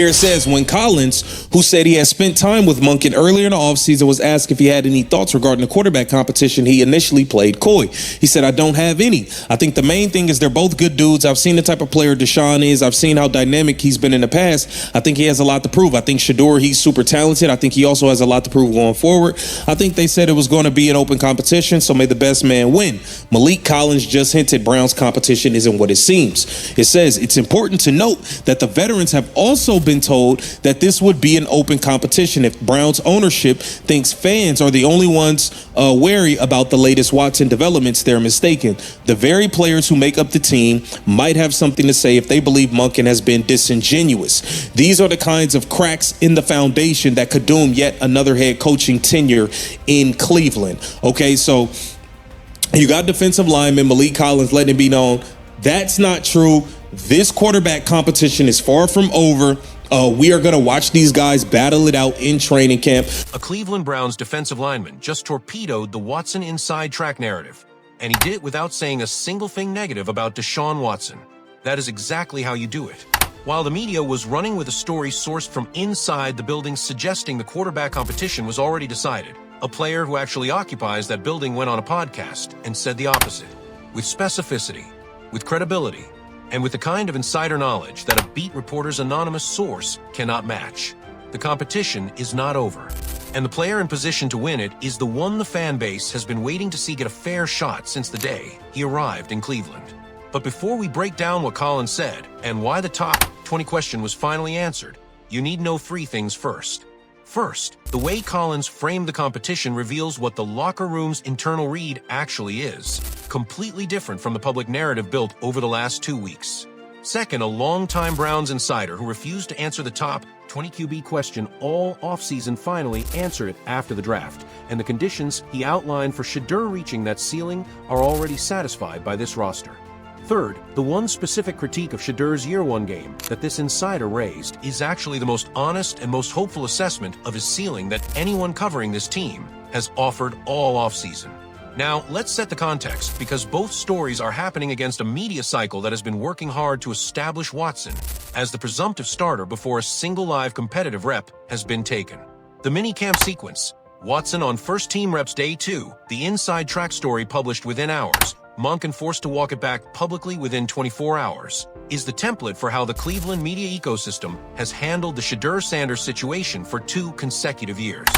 Here it says, when Collins, who said he had spent time with Monken earlier in the offseason, was asked if he had any thoughts regarding the quarterback competition, he initially played coy. He said, I don't have any. I think the main thing is they're both good dudes. I've seen the type of player Deshaun is. I've seen how dynamic he's been in the past. I think he has a lot to prove. I think Shedeur, he's super talented. I think he also has a lot to prove going forward. I think they said it was going to be an open competition, so may the best man win. Maliek Collins just hinted Brown's competition isn't what it seems. It says, it's important to note that the veterans have also been told that this would be an open competition. If Browns ownership thinks fans are the only ones wary about the latest Watson developments, they're mistaken. The very players who make up the team might have something to say if they believe Monken has been disingenuous. These are the kinds of cracks in the foundation that could doom yet another head coaching tenure in Cleveland. Okay, so you got defensive lineman Maliek Collins letting it be known that's not true. This quarterback competition is far from over. We are going to watch these guys battle it out in training camp. A Cleveland Browns defensive lineman just torpedoed the Watson inside track narrative, and he did it without saying a single thing negative about Deshaun Watson. That is exactly how you do it. While the media was running with a story sourced from inside the building suggesting the quarterback competition was already decided, a player who actually occupies that building went on a podcast and said the opposite. With specificity, with credibility, and with the kind of insider knowledge that a beat reporter's anonymous source cannot match. The competition is not over, and the player in position to win it is the one the fan base has been waiting to see get a fair shot since the day he arrived in Cleveland. But before we break down what Collins said and why the top 20 question was finally answered, you need know three things first. First, the way Collins framed the competition reveals what the locker room's internal read actually is, completely different from the public narrative built over the last 2 weeks. Second, a longtime Browns insider who refused to answer the top 20 QB question all offseason finally answered it after the draft, and the conditions he outlined for Shedeur reaching that ceiling are already satisfied by this roster. Third, the one specific critique of Shedeur's Year 1 game that this insider raised is actually the most honest and most hopeful assessment of his ceiling that anyone covering this team has offered all offseason. Now, let's set the context, because both stories are happening against a media cycle that has been working hard to establish Watson as the presumptive starter before a single live competitive rep has been taken. The mini-camp sequence, Watson on first-team reps day 2, the inside track story published within hours, Monken forced to walk it back publicly within 24 hours, is the template for how the Cleveland media ecosystem has handled the Shedeur-Sanders situation for 2 consecutive years.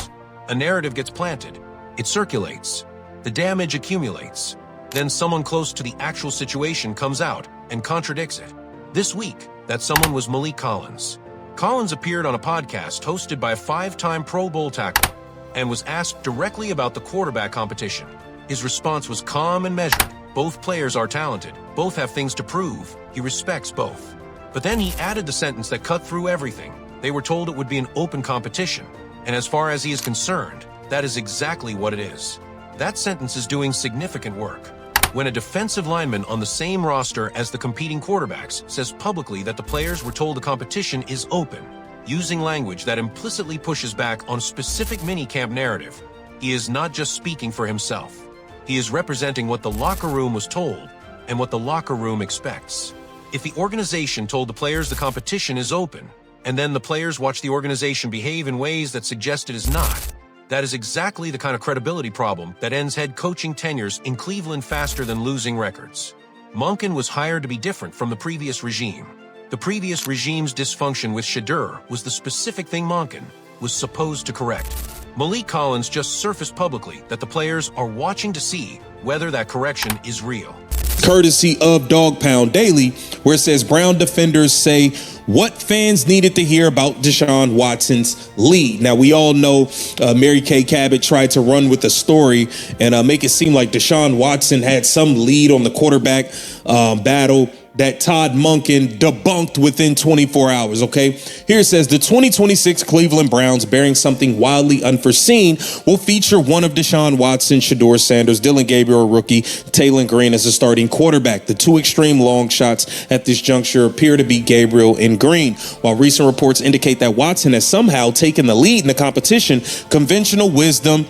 A narrative gets planted, it circulates, the damage accumulates, then someone close to the actual situation comes out and contradicts it. This week, that someone was Maliek Collins. Collins appeared on a podcast hosted by a 5-time Pro Bowl tackler and was asked directly about the quarterback competition. His response was calm and measured. Both players are talented. Both have things to prove. He respects both. But then he added the sentence that cut through everything. They were told it would be an open competition. And as far as he is concerned, that is exactly what it is. That sentence is doing significant work. When a defensive lineman on the same roster as the competing quarterbacks says publicly that the players were told the competition is open, using language that implicitly pushes back on a specific minicamp narrative, he is not just speaking for himself. He is representing what the locker room was told and what the locker room expects. If the organization told the players the competition is open, and then the players watch the organization behave in ways that suggest it is not, that is exactly the kind of credibility problem that ends head coaching tenures in Cleveland faster than losing records. Monken was hired to be different from the previous regime. The previous regime's dysfunction with Shedeur was the specific thing Monken was supposed to correct. Maliek Collins just surfaced publicly that the players are watching to see whether that correction is real. Courtesy of Dog Pound Daily, where it says Brown defenders say what fans needed to hear about Deshaun Watson's lead. Now, we all know Mary Kay Cabot tried to run with the story and make it seem like Deshaun Watson had some lead on the quarterback battle that Todd Monken debunked within 24 hours, okay? Here it says, the 2026 Cleveland Browns, bearing something wildly unforeseen, will feature one of Deshaun Watson, Shedeur Sanders, Dillon Gabriel, rookie, Taylor Green as a starting quarterback. The 2 extreme long shots at this juncture appear to be Gabriel and Green. While recent reports indicate that Watson has somehow taken the lead in the competition, conventional wisdom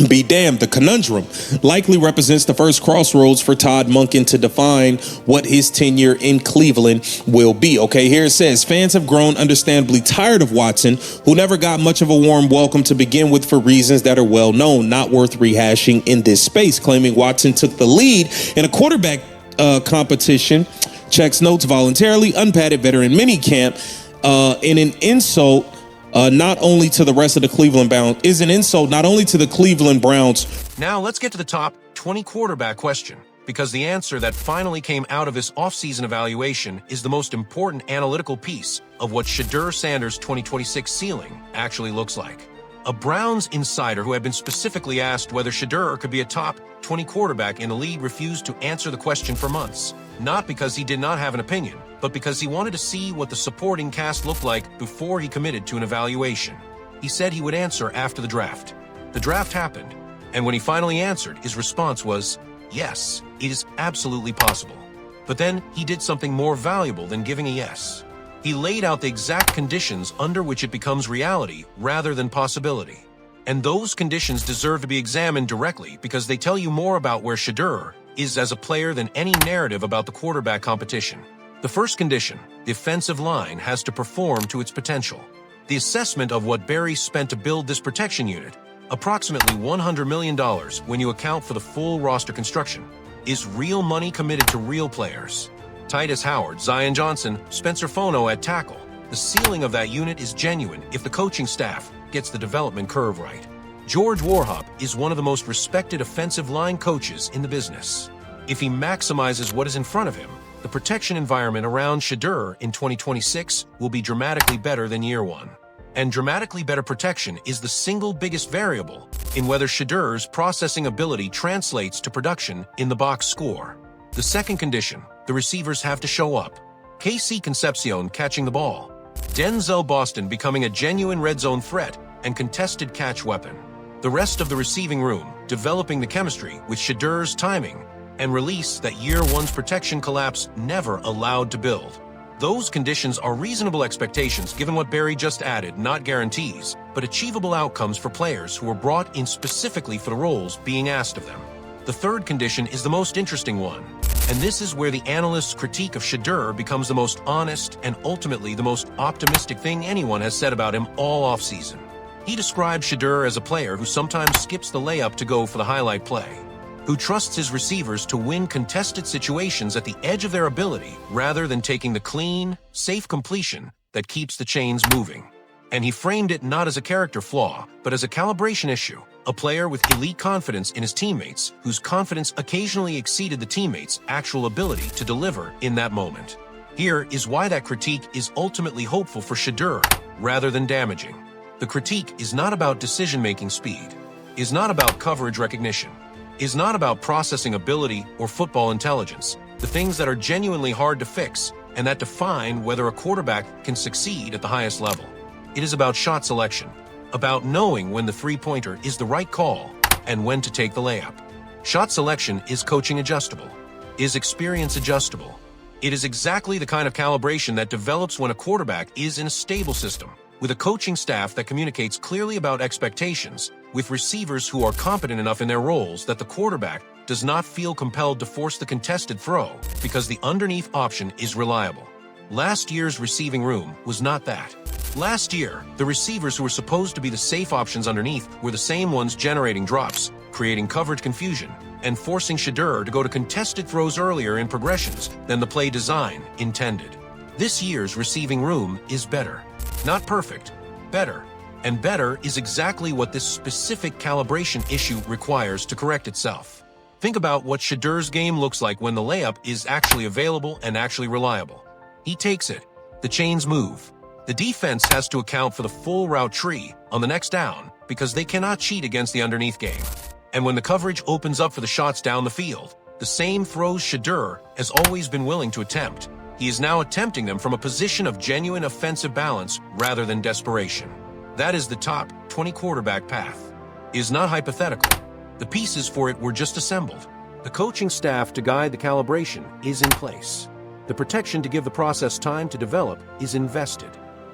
Be damned, the conundrum likely represents the first crossroads for Todd Monken to define what his tenure in Cleveland will be. Okay, here it says, fans have grown understandably tired of Watson, who never got much of a warm welcome to begin with for reasons that are well known, not worth rehashing in this space. Claiming Watson took the lead in a quarterback competition, checks notes voluntarily, unpadded veteran minicamp, in an insult not only to the rest of the Cleveland Browns, is an insult not only to the Cleveland Browns. Now let's get to the top 20 quarterback question, because the answer that finally came out of this offseason evaluation is the most important analytical piece of what Shedeur Sanders' 2026 ceiling actually looks like. A Browns insider who had been specifically asked whether Shedeur could be a top 20 quarterback in the league refused to answer the question for months, not because he did not have an opinion, but because he wanted to see what the supporting cast looked like before he committed to an evaluation. He said he would answer after the draft. The draft happened, and when he finally answered, his response was, yes, it is absolutely possible. But then he did something more valuable than giving a yes. He laid out the exact conditions under which it becomes reality rather than possibility. And those conditions deserve to be examined directly because they tell you more about where Shedeur is as a player than any narrative about the quarterback competition. The first condition, the offensive line has to perform to its potential. The assessment of what Barry spent to build this protection unit, approximately $100 million when you account for the full roster construction, is real money committed to real players. Titus Howard, Zion Johnson, Spencer Fono at tackle. The ceiling of that unit is genuine if the coaching staff gets the development curve right. George Warhop is one of the most respected offensive line coaches in the business. If he maximizes what is in front of him, the protection environment around Shedeur in 2026 will be dramatically better than year one. And dramatically better protection is the single biggest variable in whether Shedeur's processing ability translates to production in the box score. The second condition, the receivers have to show up. KC Concepcion catching the ball. Denzel Boston becoming a genuine red zone threat and contested catch weapon. The rest of the receiving room developing the chemistry with Shedeur's timing and release that year one's protection collapse never allowed to build. Those conditions are reasonable expectations given what Barry just added, not guarantees, but achievable outcomes for players who were brought in specifically for the roles being asked of them. The third condition is the most interesting one, and this is where the analyst's critique of Shedeur becomes the most honest and ultimately the most optimistic thing anyone has said about him all offseason. He described Shedeur as a player who sometimes skips the layup to go for the highlight play, who trusts his receivers to win contested situations at the edge of their ability rather than taking the clean, safe completion that keeps the chains moving. And he framed it not as a character flaw, but as a calibration issue. A player with elite confidence in his teammates, whose confidence occasionally exceeded the teammates' actual ability to deliver in that moment. Here is why that critique is ultimately hopeful for Shedeur rather than damaging. The critique is not about decision-making speed, is not about coverage recognition, is not about processing ability or football intelligence, the things that are genuinely hard to fix and that define whether a quarterback can succeed at the highest level. It is about shot selection, about knowing when the three-pointer is the right call and when to take the layup. Shot selection is coaching adjustable, is experience adjustable. It is exactly the kind of calibration that develops when a quarterback is in a stable system, with a coaching staff that communicates clearly about expectations, with receivers who are competent enough in their roles that the quarterback does not feel compelled to force the contested throw because the underneath option is reliable. Last year's receiving room was not that. Last year, the receivers who were supposed to be the safe options underneath were the same ones generating drops, creating coverage confusion, and forcing Shedeur to go to contested throws earlier in progressions than the play design intended. This year's receiving room is better. Not perfect, better. And better is exactly what this specific calibration issue requires to correct itself. Think about what Shedeur's game looks like when the layup is actually available and actually reliable. He takes it. The chains move. The defense has to account for the full route tree on the next down because they cannot cheat against the underneath game. And when the coverage opens up for the shots down the field, the same throws Shedeur has always been willing to attempt. He is now attempting them from a position of genuine offensive balance rather than desperation. That is the top 20 quarterback path. It is not hypothetical. The pieces for it were just assembled. The coaching staff to guide the calibration is in place. The protection to give the process time to develop is invested.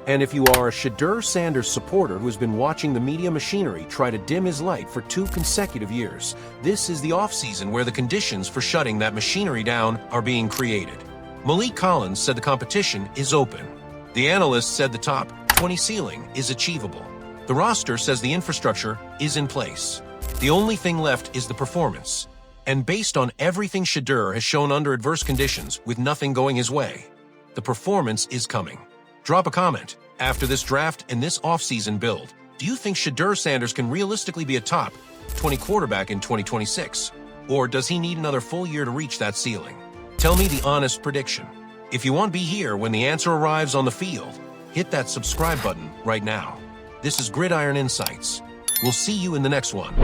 And if you are a Shedeur Sanders supporter who has been watching the media machinery try to dim his light for 2 consecutive years, this is the offseason where the conditions for shutting that machinery down are being created. Maliek said the competition is open. The analysts said the top 20 ceiling is achievable. The roster says the infrastructure is in place. The only thing left is the performance. And based on everything Shedeur has shown under adverse conditions with nothing going his way, the performance is coming. Drop a comment. After this draft and this offseason build, do you think Shedeur Sanders can realistically be a top 20 quarterback in 2026? Or does he need another full year to reach that ceiling? Tell me the honest prediction. If you want to be here when the answer arrives on the field, hit that subscribe button right now. This is Gridiron Insights. We'll see you in the next one.